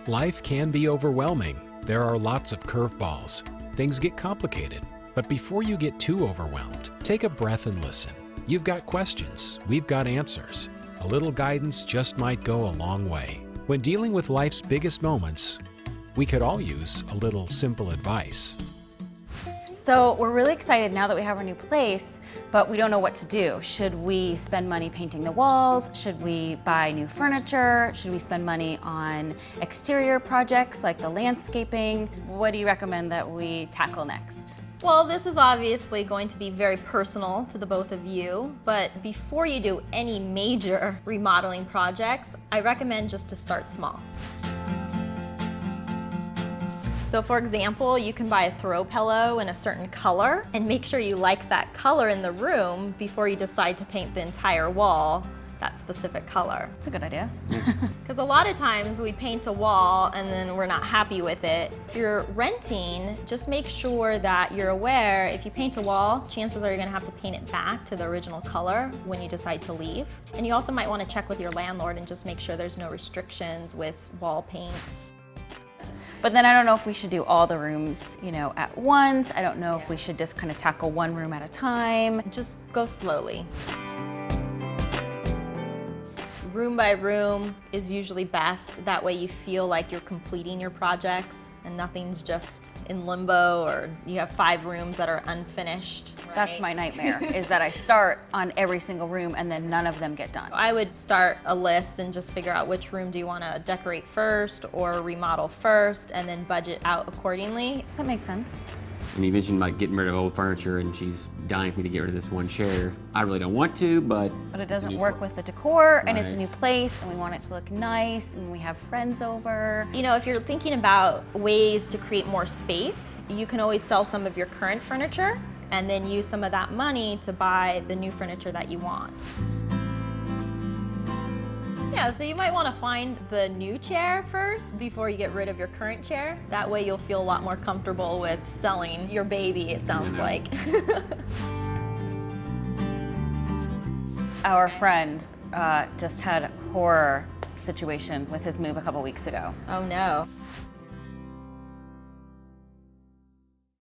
Life can be overwhelming. There are lots of curveballs. Things get complicated. But before you get too overwhelmed, take a breath and listen. You've got questions. We've got answers. A little guidance just might go a long way. When dealing with life's biggest moments, we could all use a little simple advice. So we're really excited now that we have our new place, but we don't know what to do. Should we spend money painting the walls? Should we buy new furniture? Should we spend money on exterior projects like the landscaping? What do you recommend that we tackle next? Well, this is obviously going to be very personal to the both of you, but before you do any major remodeling projects, I recommend just to start small. So for example, you can buy a throw pillow in a certain color and make sure you like that color in the room before you decide to paint the entire wall that specific color. That's a good idea. Because a lot of times we paint a wall and then we're not happy with it. If you're renting, just make sure that you're aware if you paint a wall, chances are you're gonna have to paint it back to the original color when you decide to leave. And you also might want to check with your landlord and just make sure there's no restrictions with wall paint. But then I don't know if we should do all the rooms, at once. I don't know if we should just kind of tackle one room at a time. Just go slowly. Room by room is usually best. That way you feel like you're completing your projects and nothing's just in limbo or you have 5 rooms that are unfinished. Right? That's my nightmare, is that I start on every single room and then none of them get done. I would start a list and just figure out which room do you want to decorate first or remodel first and then budget out accordingly. That makes sense. And you mentioned like getting rid of old furniture and she's dying for me to get rid of this one chair. I really don't want to, but it doesn't work with the decor and it's a Right. new place and we want it to look nice and we have friends over. If you're thinking about ways to create more space, you can always sell some of your current furniture and then use some of that money to buy the new furniture that you want. Yeah, so you might want to find the new chair first before you get rid of your current chair. That way you'll feel a lot more comfortable with selling your baby, it sounds like. Our friend just had a horror situation with his move a couple weeks ago. Oh no.